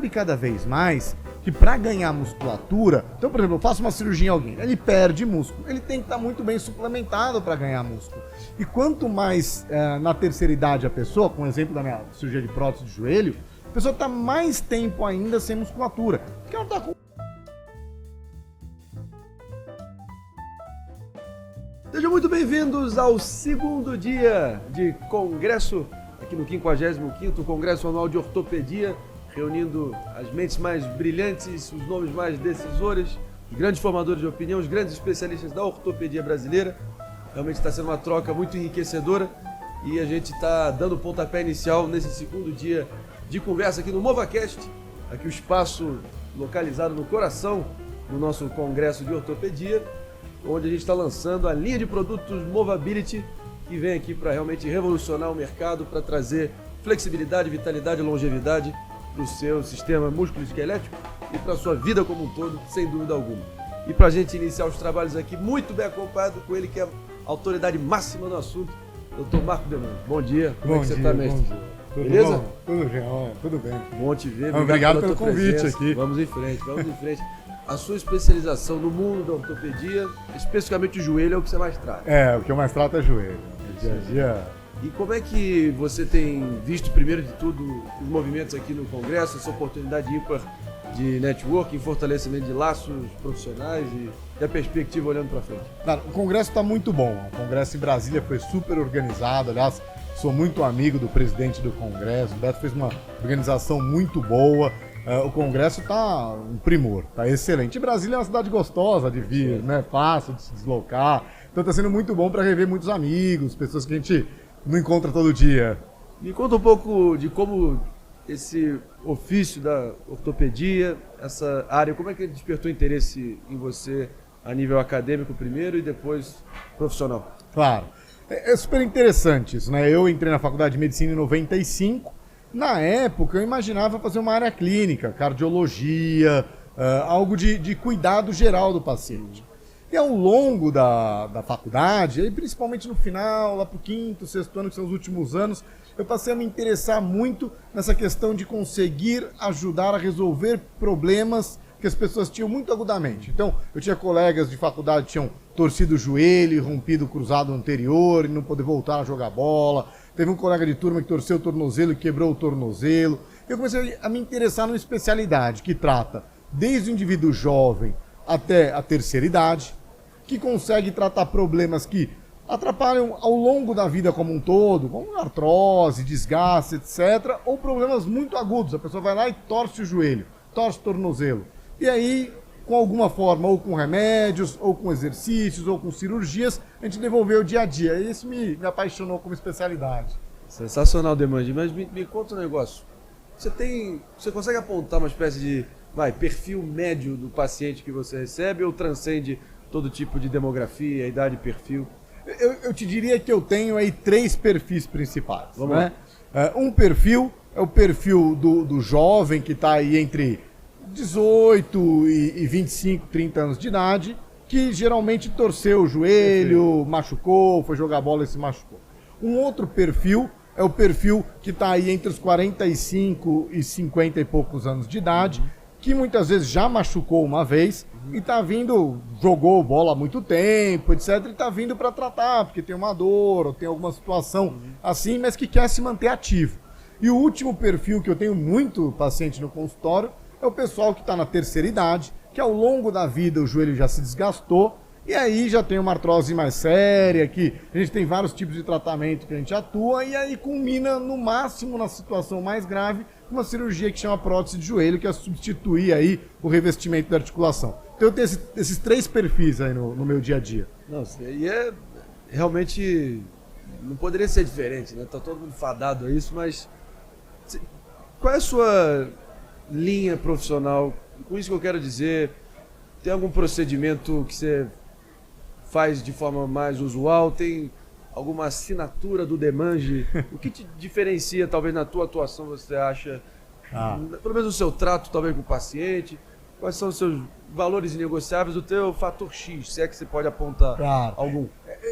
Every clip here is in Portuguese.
E cada vez mais que para ganhar musculatura, então, por exemplo, eu faço uma cirurgia em alguém, ele perde músculo, ele tem que estar muito bem suplementado para ganhar músculo. E quanto mais na terceira idade a pessoa, com o exemplo da minha cirurgia de prótese de joelho, a pessoa está mais tempo ainda sem musculatura, porque ela está com... Sejam muito bem-vindos ao segundo dia de congresso, aqui no 55º Congresso Anual de Ortopedia, reunindo as mentes mais brilhantes, os nomes mais decisores, os grandes formadores de opinião, os grandes especialistas da ortopedia brasileira. Realmente está sendo uma troca muito enriquecedora e a gente está dando o pontapé inicial nesse segundo dia de conversa aqui no MovaCast, aqui o espaço localizado no coração do nosso congresso de ortopedia, onde a gente está lançando a linha de produtos Movability, que vem aqui para realmente revolucionar o mercado, para trazer flexibilidade, vitalidade e longevidade para o seu sistema músculo-esquelético e para a sua vida como um todo, sem dúvida alguma. E para a gente iniciar os trabalhos aqui, muito bem acompanhado com ele, que é a autoridade máxima no assunto, Dr. Marco Demange. Bom dia, como é que você está, mestre? Tudo beleza? Bom? Tudo bem, tudo bem. Bom te ver, obrigado pelo tua convite presença. aqui. Vamos em frente, vamos em frente. A sua especialização no mundo da ortopedia, especificamente o joelho, é o que você mais trata. O que eu mais trato é joelho. Dia a dia. E como é que você tem visto, primeiro de tudo, os movimentos aqui no Congresso, essa oportunidade ímpar de networking, fortalecimento de laços profissionais e a perspectiva olhando para frente? Claro, o Congresso está muito bom. O Congresso em Brasília foi super organizado. Aliás, sou muito amigo do presidente do Congresso. O Beto fez uma organização muito boa. O Congresso está um primor, está excelente. E Brasília é uma cidade gostosa de vir, né? Fácil de se deslocar. Então está sendo muito bom para rever muitos amigos, pessoas que a gente não encontra todo dia. Me conta um pouco de como esse ofício da ortopedia, essa área, como é que ele despertou interesse em você a nível acadêmico primeiro e depois profissional? Claro, é super interessante isso, né? Eu entrei na faculdade de medicina em 95. Na época eu imaginava fazer uma área clínica, cardiologia, algo de cuidado geral do paciente. E ao longo da faculdade, e principalmente no final, lá para o quinto, sexto ano, que são os últimos anos, eu passei a me interessar muito nessa questão de conseguir ajudar a resolver problemas que as pessoas tinham muito agudamente. Então, eu tinha colegas de faculdade que tinham torcido o joelho, rompido o cruzado anterior e não poder voltar a jogar bola. Teve um colega de turma que torceu o tornozelo e quebrou o tornozelo. Eu comecei a me interessar numa especialidade que trata desde o indivíduo jovem até a terceira idade, que consegue tratar problemas que atrapalham ao longo da vida como um todo, como artrose, desgaste, etc., ou problemas muito agudos. A pessoa vai lá e torce o joelho, torce o tornozelo. E aí, com alguma forma, ou com remédios, ou com exercícios, ou com cirurgias, a gente devolveu o dia a dia. E isso me apaixonou como especialidade. Sensacional, Demange, mas me conta um negócio. Você consegue apontar uma espécie de perfil médio do paciente que você recebe ou transcende todo tipo de demografia, idade, perfil? Eu te diria que eu tenho aí 3 perfis principais. Vamos lá. Um perfil é o perfil do jovem que está aí entre 18 e 25, 30 anos de idade, que geralmente torceu o joelho, machucou, foi jogar bola e se machucou. Um outro perfil é o perfil que está aí entre os 45 e 50 e poucos anos de idade, que muitas vezes já machucou uma vez e está vindo, jogou bola há muito tempo, etc. E está vindo para tratar, porque tem uma dor ou tem alguma situação assim, mas que quer se manter ativo. E o último perfil que eu tenho muito paciente no consultório é o pessoal que está na terceira idade, que ao longo da vida o joelho já se desgastou e aí já tem uma artrose mais séria, que a gente tem vários tipos de tratamento que a gente atua e aí culmina no máximo na situação mais grave uma cirurgia que chama prótese de joelho, que é substituir aí o revestimento da articulação. Então eu tenho esses 3 perfis aí no meu dia a dia. Nossa, e é realmente, não poderia ser diferente, né? Tá todo mundo fadado a isso, mas qual é a sua linha profissional? Com isso que eu quero dizer, tem algum procedimento que você faz de forma mais usual? Tem alguma assinatura do Demange? O que te diferencia, talvez, na tua atuação, você acha? Pelo menos o seu trato, talvez, com o paciente. Quais são os seus valores inegociáveis, o teu fator X, se é que você pode apontar algum?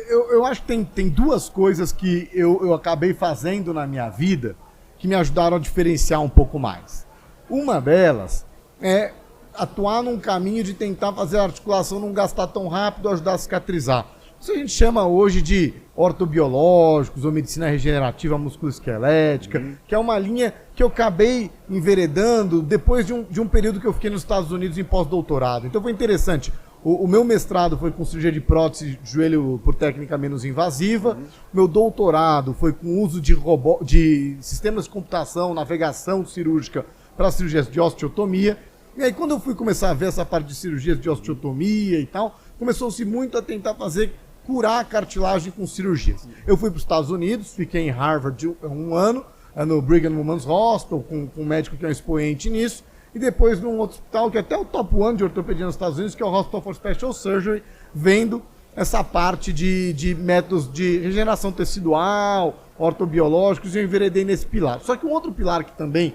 Eu acho que tem 2 coisas que eu acabei fazendo na minha vida que me ajudaram a diferenciar um pouco mais. Uma delas é atuar num caminho de tentar fazer a articulação não gastar tão rápido, ajudar a cicatrizar. Isso a gente chama hoje de ortobiológicos ou medicina regenerativa musculoesquelética, que é uma linha que eu acabei enveredando depois de um período que eu fiquei nos Estados Unidos em pós-doutorado. Então foi interessante. O meu mestrado foi com cirurgia de prótese de joelho por técnica menos invasiva. Meu doutorado foi com uso de sistemas de computação, navegação cirúrgica para cirurgias de osteotomia. E aí, quando eu fui começar a ver essa parte de cirurgias de osteotomia e tal, começou-se muito a tentar curar a cartilagem com cirurgias. Eu fui para os Estados Unidos, fiquei em Harvard um ano, no Brigham Women's Hospital, com um médico que é um expoente nisso, e depois num outro hospital, que é até o top 1 de ortopedia nos Estados Unidos, que é o Hospital for Special Surgery, vendo essa parte de métodos de regeneração tecidual, ortobiológicos, e eu enveredei nesse pilar. Só que um outro pilar que também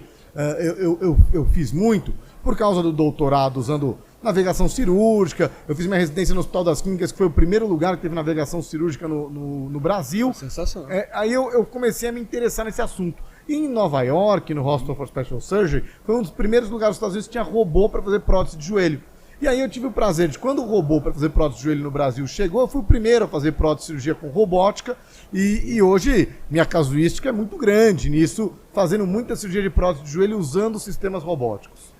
eu fiz muito, por causa do doutorado usando navegação cirúrgica, eu fiz minha residência no Hospital das Clínicas, que foi o primeiro lugar que teve navegação cirúrgica no Brasil. Sensacional. Aí eu comecei a me interessar nesse assunto. E em Nova York, no Hospital for Special Surgery, foi um dos primeiros lugares dos Estados Unidos que tinha robô para fazer prótese de joelho. E aí eu tive o prazer de, quando o robô para fazer prótese de joelho no Brasil chegou, eu fui o primeiro a fazer prótese de cirurgia com robótica, e hoje minha casuística é muito grande nisso, fazendo muita cirurgia de prótese de joelho usando sistemas robóticos.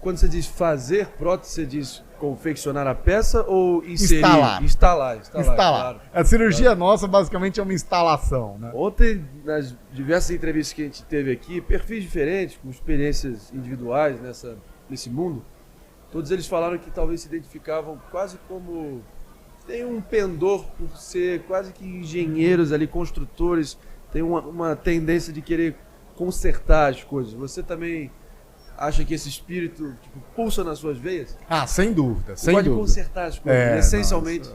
Quando você diz fazer prótese, você diz confeccionar a peça ou inserir? Instalar. Claro. A cirurgia nossa basicamente é uma instalação, né? Ontem, nas diversas entrevistas que a gente teve aqui, perfis diferentes, com experiências individuais nesse mundo, todos eles falaram que talvez se identificavam quase como... Tem um pendor por ser quase que engenheiros ali, construtores, tem uma tendência de querer consertar as coisas. Você também acha que esse espírito pulsa nas suas veias? Ah, sem dúvida, sem dúvida. Pode dúvida. consertar as coisas, essencialmente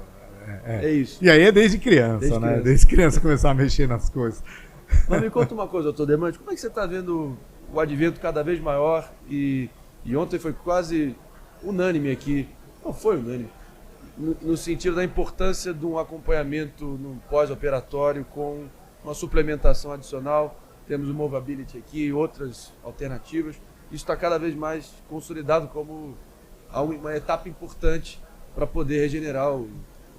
é isso. E aí é desde criança, né? Desde criança começar a mexer nas coisas. Mas me conta uma coisa, doutor Demante, como é que você está vendo o advento cada vez maior e ontem foi quase unânime aqui, não foi unânime, no sentido da importância de um acompanhamento no pós-operatório com uma suplementação adicional, temos o Movability aqui e outras alternativas. Isso está cada vez mais consolidado como uma etapa importante para poder regenerar o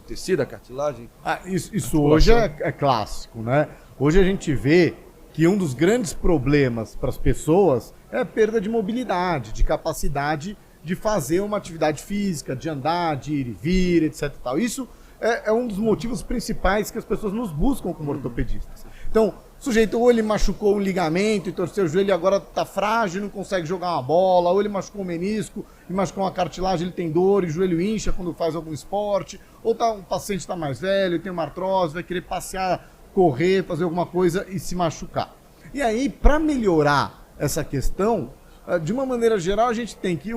tecido, a cartilagem. Isso hoje é clássico, né? Hoje a gente vê que um dos grandes problemas para as pessoas é a perda de mobilidade, de capacidade de fazer uma atividade física, de andar, de ir e vir, etc. Tal. Isso é um dos motivos principais que as pessoas nos buscam como ortopedistas. Então, o sujeito ou ele machucou um ligamento e torceu o joelho e agora está frágil, não consegue jogar uma bola, ou ele machucou um menisco e machucou uma cartilagem, ele tem dor e o joelho incha quando faz algum esporte, ou um paciente está mais velho, tem uma artrose, vai querer passear, correr, fazer alguma coisa e se machucar. E aí, para melhorar essa questão, de uma maneira geral, a gente tem que,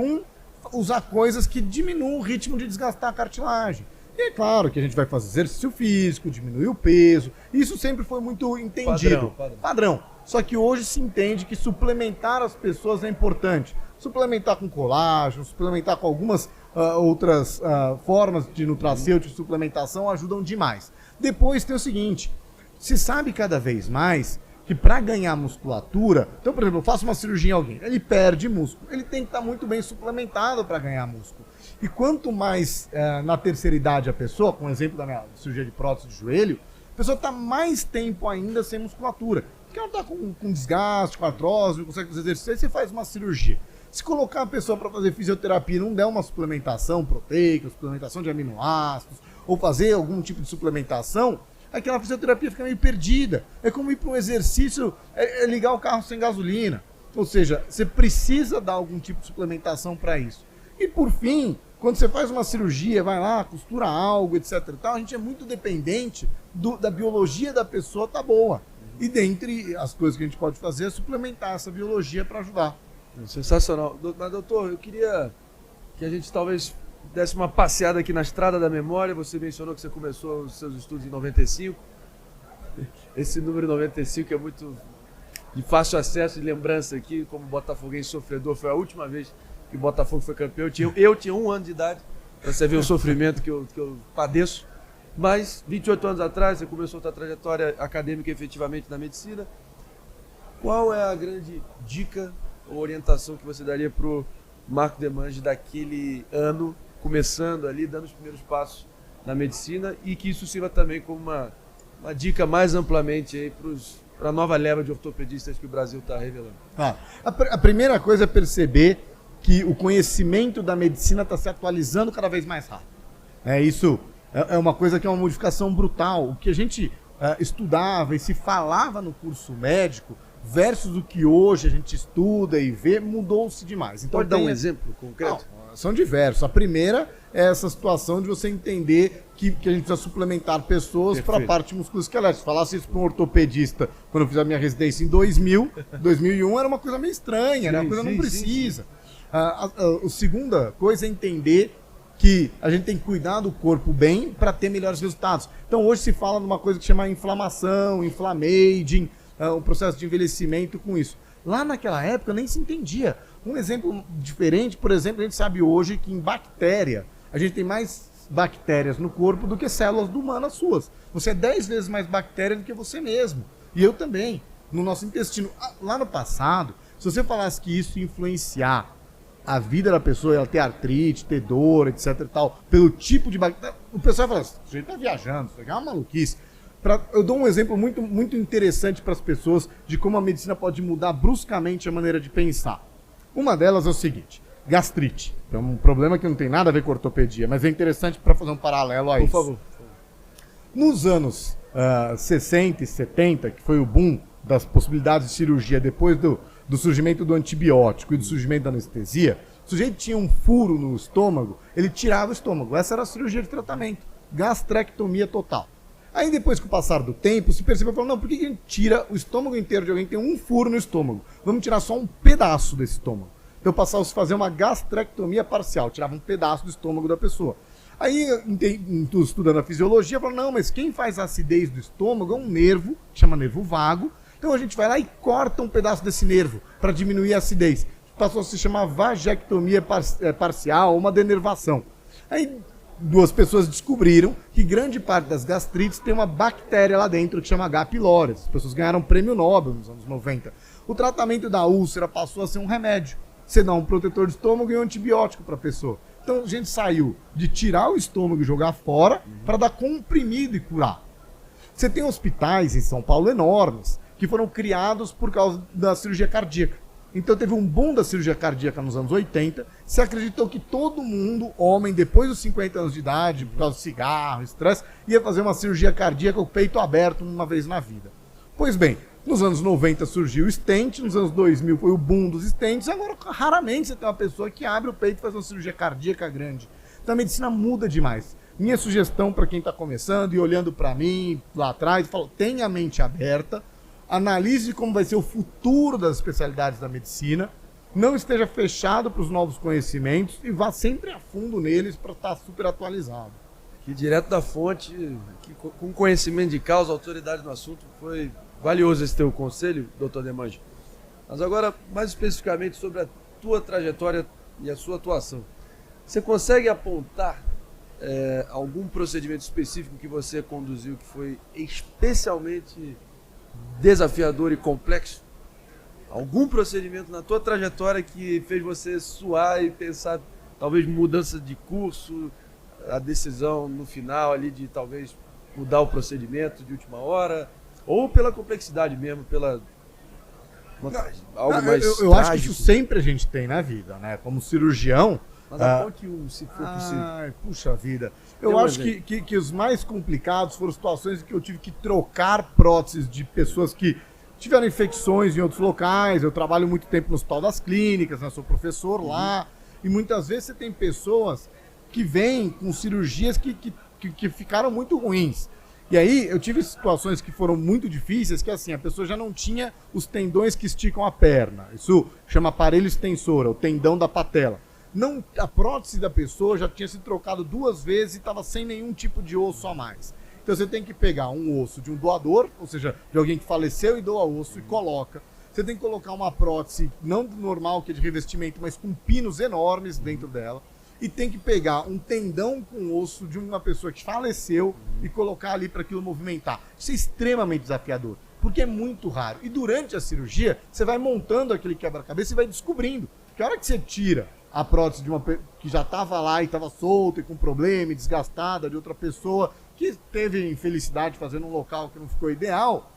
usar coisas que diminuam o ritmo de desgastar a cartilagem. E é claro que a gente vai fazer exercício físico, diminuir o peso. Isso sempre foi muito entendido. Padrão. Só que hoje se entende que suplementar as pessoas é importante. Suplementar com colágeno, suplementar com algumas outras formas de nutracêutico, de suplementação ajudam demais. Depois tem o seguinte, se sabe cada vez mais que para ganhar musculatura, então, por exemplo, eu faço uma cirurgia em alguém, ele perde músculo, ele tem que estar muito bem suplementado para ganhar músculo. E quanto mais na terceira idade a pessoa, com o exemplo da minha cirurgia de prótese de joelho, a pessoa está mais tempo ainda sem musculatura. Porque ela está com desgaste, com artrose, não consegue fazer exercício, aí você faz uma cirurgia. Se colocar a pessoa para fazer fisioterapia e não der uma suplementação proteica, suplementação de aminoácidos, ou fazer algum tipo de suplementação, aquela fisioterapia fica meio perdida. É como ir para um exercício, é ligar o carro sem gasolina. Ou seja, você precisa dar algum tipo de suplementação para isso. E por fim, quando você faz uma cirurgia, vai lá, costura algo, etc. e tal, a gente é muito dependente da biologia da pessoa tá boa. E dentre as coisas que a gente pode fazer é suplementar essa biologia para ajudar. Sensacional. Mas, doutor, eu queria que a gente talvez desse uma passeada aqui na estrada da memória. Você mencionou que você começou os seus estudos em 95. Esse número 95 é muito de fácil acesso e lembrança aqui, como botafoguense sofredor. Foi a última vez que o Botafogo foi campeão. Eu tinha 1 ano de idade, para você ver o sofrimento que eu padeço. Mas, 28 anos atrás, você começou a sua trajetória acadêmica efetivamente na medicina. Qual é a grande dica ou orientação que você daria para o Marco Demange daquele ano, começando ali, dando os primeiros passos na medicina, e que isso sirva também como uma dica mais amplamente aí para a nova leva de ortopedistas que o Brasil está revelando? A primeira coisa é perceber que o conhecimento da medicina está se atualizando cada vez mais rápido. Isso é uma coisa que é uma modificação brutal. O que a gente estudava e se falava no curso médico versus o que hoje a gente estuda e vê, mudou-se demais. Então, pode dar um exemplo concreto? Não, são diversos. A primeira é essa situação de você entender que a gente precisa suplementar pessoas para a parte musculoesquelética. Se falasse isso para um ortopedista quando eu fiz a minha residência em 2001, era uma coisa meio estranha, era uma coisa que não precisa. A segunda coisa é entender que a gente tem que cuidar do corpo bem para ter melhores resultados. Então hoje se fala de uma coisa que chama inflamação, inflammaging, um processo de envelhecimento com isso. Lá naquela época nem se entendia. Um exemplo diferente, por exemplo, a gente sabe hoje que em bactéria, a gente tem mais bactérias no corpo do que células humanas suas. Você é 10 vezes mais bactéria do que você mesmo. E eu também, no nosso intestino. Lá no passado, se você falasse que isso ia influenciar a vida da pessoa, ela ter artrite, ter dor, etc e tal, pelo tipo de bactéria, o pessoal fala assim, você tá viajando, isso aqui é uma maluquice. Eu dou um exemplo muito, muito interessante para as pessoas de como a medicina pode mudar bruscamente a maneira de pensar. Uma delas é o seguinte, gastrite. É um problema que não tem nada a ver com ortopedia, mas é interessante para fazer um paralelo a isso. Por favor. Nos anos 60 e 70, que foi o boom das possibilidades de cirurgia depois do surgimento do antibiótico e do surgimento da anestesia, o sujeito tinha um furo no estômago, ele tirava o estômago. Essa era a cirurgia de tratamento, gastrectomia total. Aí depois, com o passar do tempo, se percebeu, falou, não, por que a gente tira o estômago inteiro de alguém que tem um furo no estômago? Vamos tirar só um pedaço desse estômago. Então passava a se fazer uma gastrectomia parcial, tirava um pedaço do estômago da pessoa. Aí, estudando a fisiologia, falou, não, mas quem faz a acidez do estômago é um nervo, que chama nervo vago. Então a gente vai lá e corta um pedaço desse nervo para diminuir a acidez. Passou a se chamar vagectomia parcial ou uma denervação. Aí duas pessoas descobriram que grande parte das gastrites tem uma bactéria lá dentro que chama H. pylori. As pessoas ganharam prêmio Nobel nos anos 90. O tratamento da úlcera passou a ser um remédio. Você dá um protetor de estômago e um antibiótico para a pessoa. Então a gente saiu de tirar o estômago e jogar fora para dar comprimido e curar. Você tem hospitais em São Paulo enormes que foram criados por causa da cirurgia cardíaca. Então teve um boom da cirurgia cardíaca nos anos 80, se acreditou que todo mundo, homem, depois dos 50 anos de idade, por causa do cigarro, estresse, ia fazer uma cirurgia cardíaca com o peito aberto uma vez na vida. Pois bem, nos anos 90 surgiu o stent, nos anos 2000 foi o boom dos stents, agora raramente você tem uma pessoa que abre o peito e faz uma cirurgia cardíaca grande. Então a medicina muda demais. Minha sugestão para quem está começando e olhando para mim lá atrás, falo, tenha a mente aberta, analise como vai ser o futuro das especialidades da medicina, não esteja fechado para os novos conhecimentos e vá sempre a fundo neles para estar super atualizado. Que direto da fonte, que com conhecimento de causa, autoridade no assunto, foi valioso esse teu conselho, Dr. Demange. Mas agora, mais especificamente sobre a tua trajetória e a sua atuação. Você consegue apontar algum procedimento específico que você conduziu que foi especialmente desafiador e complexo? Algum procedimento na tua trajetória que fez você suar e pensar, talvez mudança de curso, a decisão no final ali de talvez mudar o procedimento de última hora, ou pela complexidade mesmo, pela algo mais eu acho que isso sempre a gente tem na vida, né? Como cirurgião. Mas aponte um, se for possível. Puxa vida. Eu acho que os mais complicados foram situações em que eu tive que trocar próteses de pessoas que tiveram infecções em outros locais. Eu trabalho muito tempo no Hospital das Clínicas, né? Sou professor lá. E muitas vezes você tem pessoas que vêm com cirurgias que ficaram muito ruins. E aí eu tive situações que foram muito difíceis, que assim, a pessoa já não tinha os tendões que esticam a perna. Isso chama aparelho extensor, é o tendão da patela. Não, a prótese da pessoa já tinha sido trocado 2 vezes e estava sem nenhum tipo de osso a mais. Então você tem que pegar um osso de um doador, ou seja, de alguém que faleceu e doa osso e coloca. Você tem que colocar uma prótese, não normal, que é de revestimento, mas com pinos enormes dentro dela. E tem que pegar um tendão com osso de uma pessoa que faleceu e colocar ali para aquilo movimentar. Isso é extremamente desafiador. porque é muito raro. E durante a cirurgia, você vai montando aquele quebra-cabeça e vai descobrindo que a hora que você tira a prótese de uma que já estava lá e estava solta e com problema, e desgastada, de outra pessoa que teve infelicidade fazendo um local que não ficou ideal,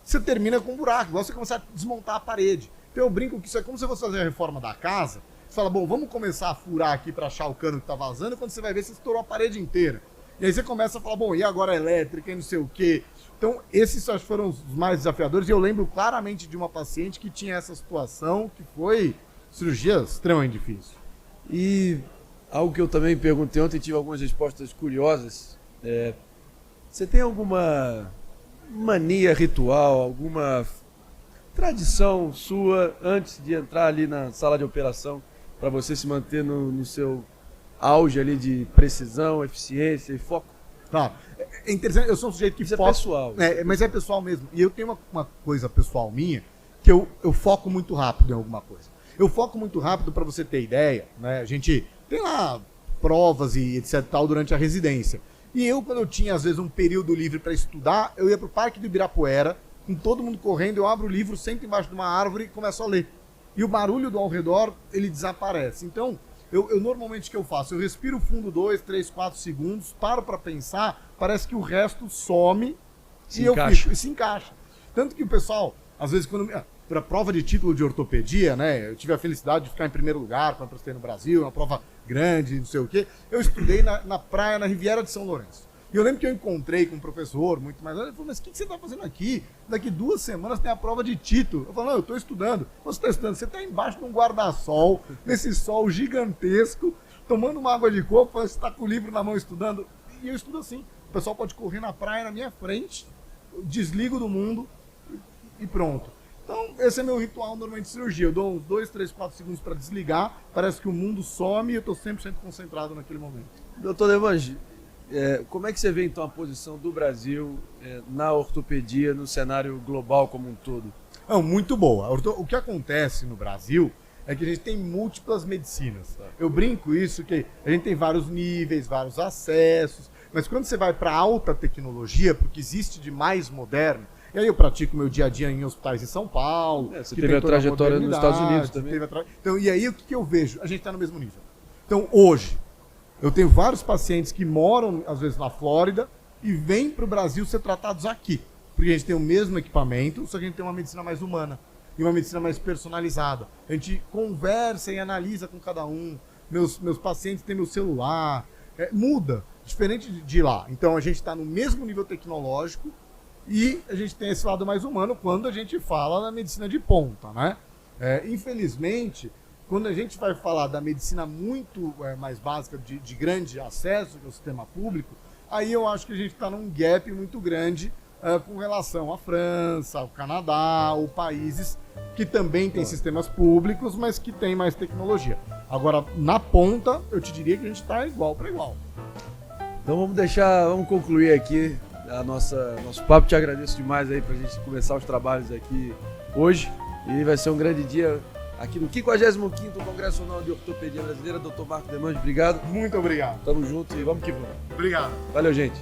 você termina com um buraco, igual você começar a desmontar a parede. Então eu brinco que isso é como se você fazer a reforma da casa, você fala, bom, vamos começar a furar aqui para achar o cano que está vazando, e quando você vai ver, você estourou a parede inteira. E aí você começa a falar, bom, e agora a elétrica e não sei o quê. Então esses acho que foram os mais desafiadores, e eu lembro claramente de uma paciente que tinha essa situação, que foi cirurgia extremamente difícil. E algo que eu também perguntei ontem, tive algumas respostas curiosas. Você tem alguma mania ritual, alguma tradição sua antes de entrar ali na sala de operação para você se manter no seu auge ali de precisão, eficiência e foco? Claro. É interessante, eu sou um sujeito que Isso foca... é pessoal. Mas é pessoal mesmo. E eu tenho uma coisa pessoal minha, que eu foco muito rápido em alguma coisa. Eu foco muito rápido para você ter ideia, né? A gente tem lá provas e etc tal durante a residência. E eu, quando eu tinha às vezes um período livre para estudar, eu ia pro Parque do Ibirapuera, com todo mundo correndo, eu abro o livro, sento embaixo de uma árvore e começo a ler. E o barulho do ao redor, ele desaparece. Então, eu normalmente o que eu faço? Eu respiro fundo 2, 3, 4 segundos, paro para pensar, parece que o resto some e se encaixa. Tanto que o pessoal, às vezes, quando... Para prova de título de ortopedia, né? Eu tive a felicidade de ficar em primeiro lugar quando eu prestei no Brasil, uma prova grande, não sei o quê. Eu estudei na praia, na Riviera de São Lourenço. E eu lembro que eu encontrei com um professor muito mais velho, ele falou, mas o que você está fazendo aqui? Daqui 2 semanas tem a prova de título. Eu falei, não, eu estou estudando. Você está estudando? Você está embaixo de um guarda-sol, nesse sol gigantesco, tomando uma água de coco, você está com o livro na mão estudando. E eu estudo assim. O pessoal pode correr na praia na minha frente, eu desligo do mundo e pronto. Então, esse é meu ritual normalmente de cirurgia. Eu dou uns 2, 3, 4 segundos para desligar, parece que o mundo some e eu estou 100% concentrado naquele momento. Doutor Devangi, como é que você vê então a posição do Brasil na ortopedia, no cenário global como um todo? Muito boa. O que acontece no Brasil é que a gente tem múltiplas medicinas. Eu brinco isso, que a gente tem vários níveis, vários acessos, mas quando você vai para alta tecnologia, porque existe de mais moderno, e aí eu pratico meu dia a dia em hospitais em São Paulo. Você teve a trajetória nos Estados Unidos também. Então, e aí o que eu vejo? A gente está no mesmo nível. Então hoje, eu tenho vários pacientes que moram, às vezes, na Flórida e vêm para o Brasil ser tratados aqui. Porque a gente tem o mesmo equipamento, só que a gente tem uma medicina mais humana e uma medicina mais personalizada. A gente conversa e analisa com cada um. Meus pacientes têm meu celular. Muda, diferente de lá. Então a gente está no mesmo nível tecnológico, e a gente tem esse lado mais humano quando a gente fala da medicina de ponta, né? Infelizmente, quando a gente vai falar da medicina muito mais básica, de grande acesso, que é o sistema público, aí eu acho que a gente está num gap muito grande com relação à França, ao Canadá, ou países que também têm sistemas públicos, mas que têm mais tecnologia. Agora, na ponta, eu te diria que a gente está igual para igual. Então vamos concluir aqui nosso papo. Te agradeço demais aí pra gente começar os trabalhos aqui hoje. E vai ser um grande dia aqui no 55º Congresso Nacional de Ortopedia Brasileira. Dr. Marco Demangi, obrigado. Muito obrigado. Tamo junto e vamos que vamos. Obrigado. Valeu, gente.